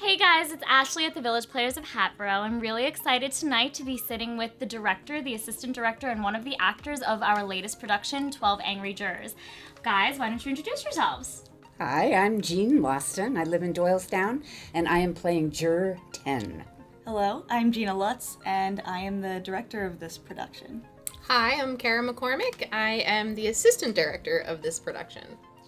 Hey guys, it's Ashley at the Village Players of Hatboro. I'm really excited tonight to be sitting with the director, the assistant director, and one of the actors of our latest production, 12 Angry Jurors. Guys, why don't you introduce yourselves? Hi, I'm Gina Lutz. I live in Doylestown, and I am playing Juror 10. Hello, I'm Gina Lutz, and I am the director of this production. Hi, I'm Kara McCormick. I am the assistant director of this production.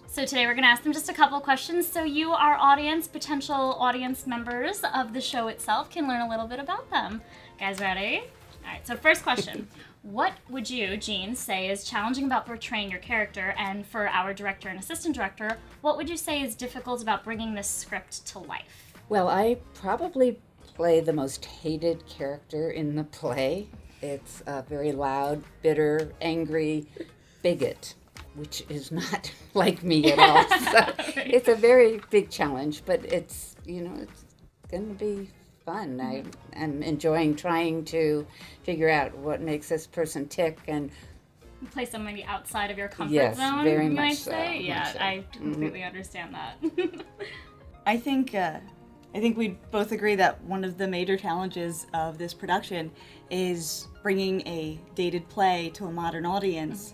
So today we're going to ask them just a couple questions so you, our audience, potential audience members of the show itself, can learn a little bit about them. Guys ready? All right, so first question. What would you, Jean, say is challenging about portraying your character? And for our director and assistant director, what would you say is difficult about bringing this script to life? Well, I probably play the most hated character in the play. It's a very loud, bitter, angry bigot, which is not like me at all. So it's a very big challenge, but it's going to be fun. I'm enjoying trying to figure out what makes this person tick and play somebody outside of your comfort yes, zone, very you much might so, say. much Yeah, so. I completely understand that. I think we both agree that one of the major challenges of this production is bringing a dated play to a modern audience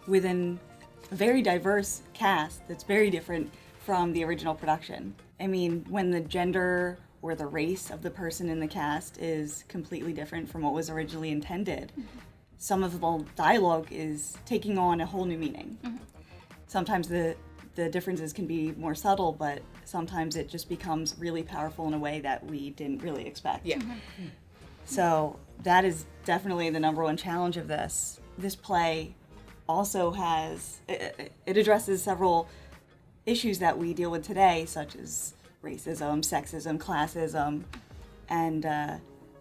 within a very diverse cast that's very different from the original production. I mean, when the gender or the race of the person in the cast is completely different from what was originally intended, some of the dialogue is taking on a whole new meaning. Sometimes the differences can be more subtle, but sometimes it just becomes really powerful in a way that we didn't really expect. Yeah. So that is definitely the number one challenge of this. This play also it addresses several issues that we deal with today, such as racism, sexism, classism, and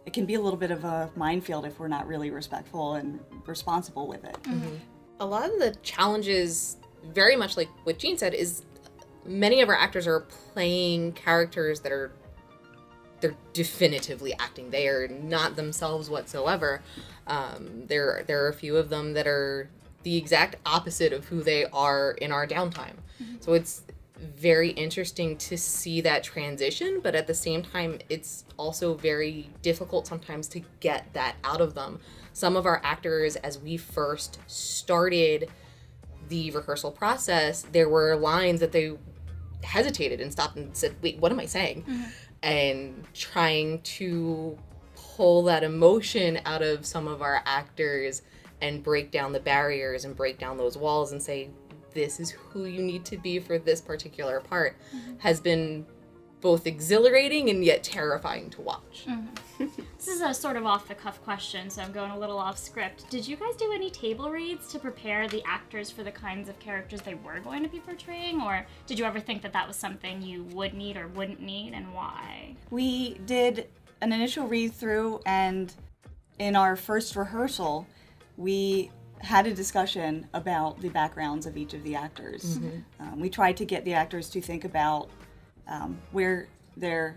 it can be a little bit of a minefield if we're not really respectful and responsible with it. A lot of the challenges, very much like what Jean said, is many of our actors are playing characters that they're definitively acting. They are not themselves whatsoever. There are a few of them that are the exact opposite of who they are in our downtime. So it's very interesting to see that transition, but at the same time, it's also very difficult sometimes to get that out of them. Some of our actors, as we first started the rehearsal process, there were lines that they hesitated and stopped and said, wait, what am I saying? And trying to pull that emotion out of some of our actors and break down the barriers and break down those walls and say, this is who you need to be for this particular part, has been both exhilarating and yet terrifying to watch. This is a sort of off-the-cuff question, so I'm going a little off script. Did you guys do any table reads to prepare the actors for the kinds of characters they were going to be portraying, or did you ever think that that was something you would need or wouldn't need, and why? We did an initial read-through, and in our first rehearsal, we had a discussion about the backgrounds of each of the actors. We tried to get the actors to think about where their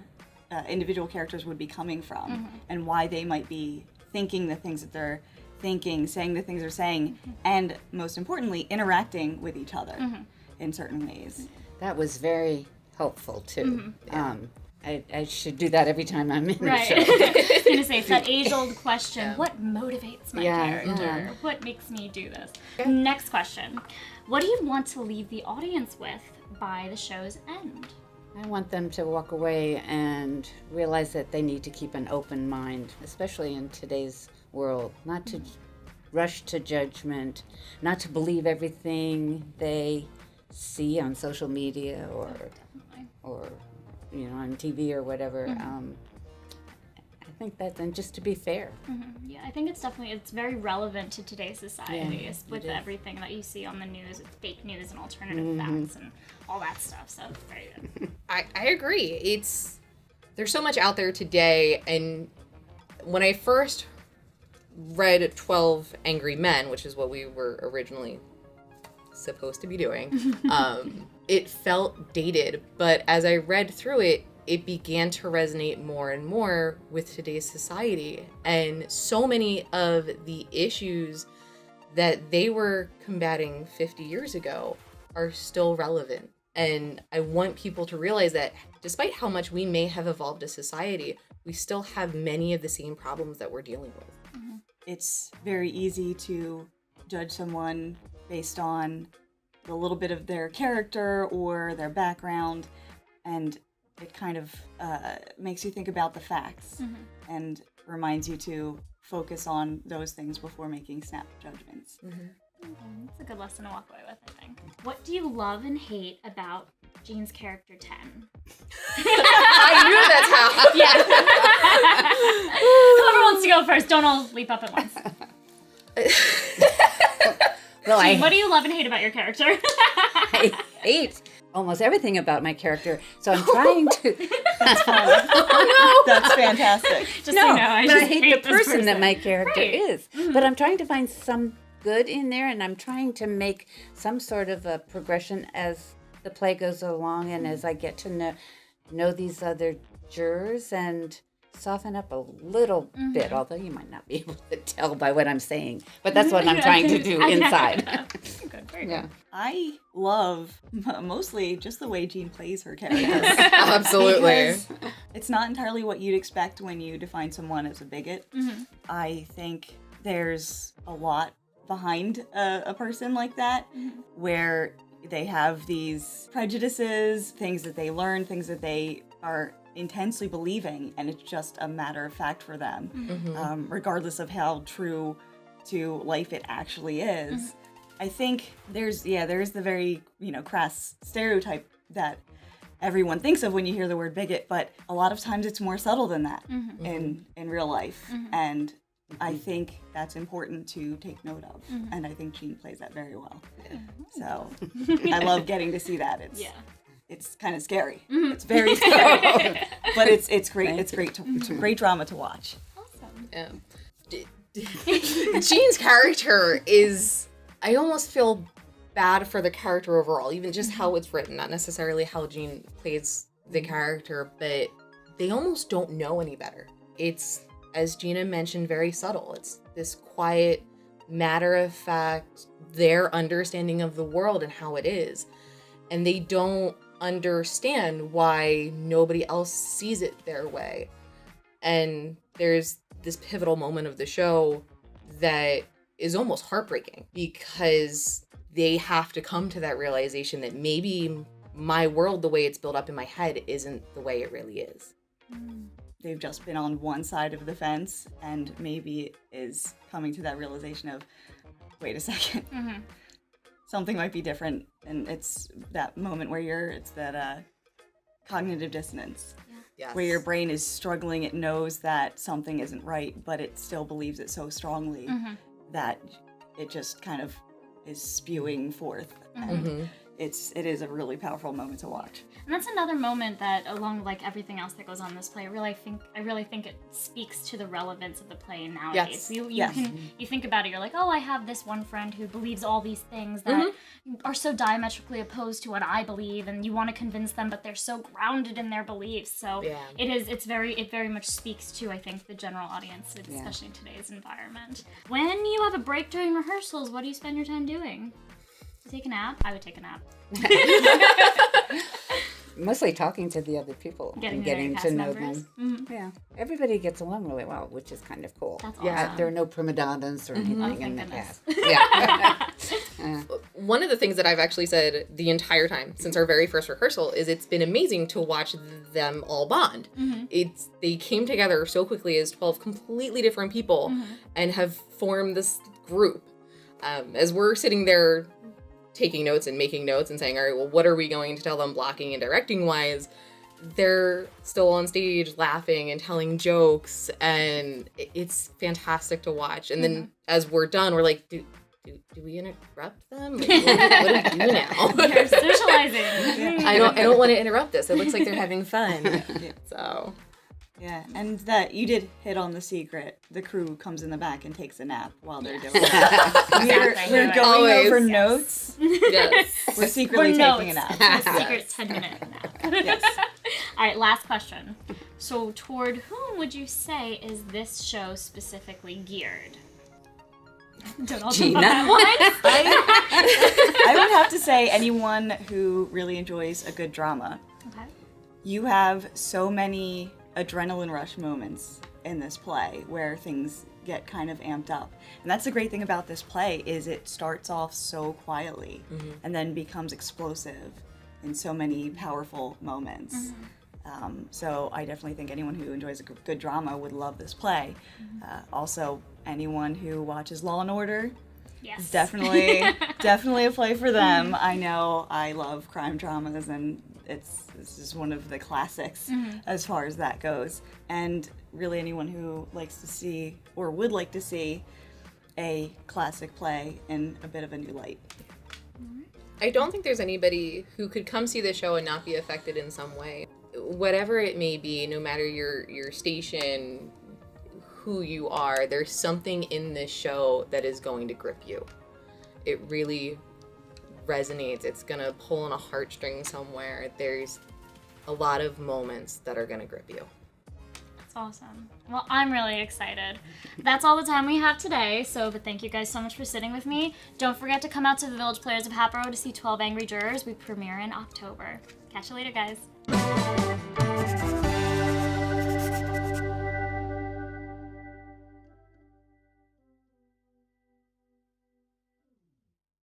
individual characters would be coming from and why they might be thinking the things that they're thinking, saying the things they're saying, and most importantly, interacting with each other in certain ways. That was very helpful, too. I should do that every time I'm in Right. the show. I was going to say, it's that age-old question, what motivates my Yeah, character? yeah. What makes me do this? Next question. What do you want to leave the audience with by the show's end? I want them to walk away and realize that they need to keep an open mind, especially in today's world, not to rush to judgment, not to believe everything they see on social media or on TV or whatever. I think that, and just to be fair. Yeah, I think it's very relevant to today's society, Yeah, with it is. everything that you see on the news, with fake news and alternative facts and all that stuff, so it's very good. I agree. There's so much out there today, and when I first read 12 Angry Men, which is what we were originally supposed to be doing, it felt dated, but as I read through it, it began to resonate more and more with today's society. And so many of the issues that they were combating 50 years ago are still relevant And I want people to realize that despite how much we may have evolved as society, we still have many of the same problems that we're dealing with. It's very easy to judge someone based on a little bit of their character or their background, and it kind of makes you think about the facts and reminds you to focus on those things before making snap judgments. That's a good lesson to walk away with, I think. What do you love and hate about Jean's character 10? I knew that's how. Yeah. Whoever wants to go first, don't all leap up at once. Well, Jean, what do you love and hate about your character? I hate almost everything about my character, so I'm trying to. That's fantastic. Just so you know, I but just I hate the this person that my character Right. is. But I'm trying to find some good in there, and I'm trying to make some sort of a progression as the play goes along, and as I get to know these other jurors and soften up a little bit, although you might not be able to tell by what I'm saying. But that's what I'm trying to do inside. Good, very Yeah. good. I love mostly just the way Jean plays her character. Absolutely. Because it's not entirely what you'd expect when you define someone as a bigot. I think there's a lot behind a person like that, where they have these prejudices, things that they learn, things that they are intensely believing, and it's just a matter of fact for them, regardless of how true to life it actually is. I think there's the very, crass stereotype that everyone thinks of when you hear the word bigot, but a lot of times it's more subtle than that in real life. And I think that's important to take note of. And I think Jean plays that very well. So I love getting to see that. It's kind of scary. It's very scary. But it's great. It's great drama to watch. Awesome. Jean's character is, I almost feel bad for the character overall, even just how it's written, not necessarily how Jean plays the character, but they almost don't know any better. It's, as Gina mentioned, very subtle. It's this quiet, matter-of-fact, their understanding of the world and how it is. And they don't understand why nobody else sees it their way. And there's this pivotal moment of the show that is almost heartbreaking, because they have to come to that realization that maybe my world, the way it's built up in my head, isn't the way it really is. They've just been on one side of the fence, and maybe is coming to that realization of, wait a second, something might be different. And it's that moment where it's that cognitive dissonance. Yes. Where your brain is struggling, it knows that something isn't right, but it still believes it so strongly that it just kind of is spewing forth. And it is a really powerful moment to watch. And that's another moment that, along with everything else that goes on in this play, I really think it speaks to the relevance of the play nowadays. Yes. You think about it, you're like, oh, I have this one friend who believes all these things that are so diametrically opposed to what I believe, and you want to convince them, but they're so grounded in their beliefs. So it very much speaks to, I think, the general audience, especially in today's environment. When you have a break during rehearsals, what do you spend your time doing? Take a nap? I would take a nap. Mostly talking to the other people and getting to know them. Yeah, everybody gets along really well, which is kind of cool. That's awesome. There are no prima donnas or anything in the goodness. cast. Yeah. One of the things that I've actually said the entire time since our very first rehearsal is it's been amazing to watch them all bond. They came together so quickly as 12 completely different people and have formed this group. As we're sitting there taking notes and making notes and saying, all right, well, what are we going to tell them blocking and directing wise? They're still on stage laughing and telling jokes, and it's fantastic to watch. And then as we're done, we're like, do we interrupt them? Like, what do we do now? They're socializing. I don't want to interrupt this. It looks like they're having fun. So Yeah, and that you did hit on the secret. The crew comes in the back and takes a nap while they're doing that. We're going Always. over notes. yes. We're secretly taking a nap. Secret 10-minute nap. Yes. All right, last question. So toward whom would you say is this show specifically geared? Don't all Gina. jump at once. I would have to say anyone who really enjoys a good drama. Okay. You have so many adrenaline rush moments in this play where things get kind of amped up. And that's the great thing about this play is it starts off so quietly and then becomes explosive in so many powerful moments. So I definitely think anyone who enjoys a good drama would love this play. Also, anyone who watches Law and Order, Yes. it's definitely a play for them. I know I love crime dramas, and this is one of the classics as far as that goes. And really anyone who likes to see or would like to see a classic play in a bit of a new light. I don't think there's anybody who could come see the show and not be affected in some way. Whatever it may be, no matter your station, who you are, there's something in this show that is going to grip you. It really resonates. It's going to pull on a heartstring somewhere. There's a lot of moments that are going to grip you. That's awesome. Well, I'm really excited. That's all the time we have today, but thank you guys so much for sitting with me. Don't forget to come out to the Village Players of Hatboro to see 12 Angry Jurors. We premiere in October. Catch you later, guys.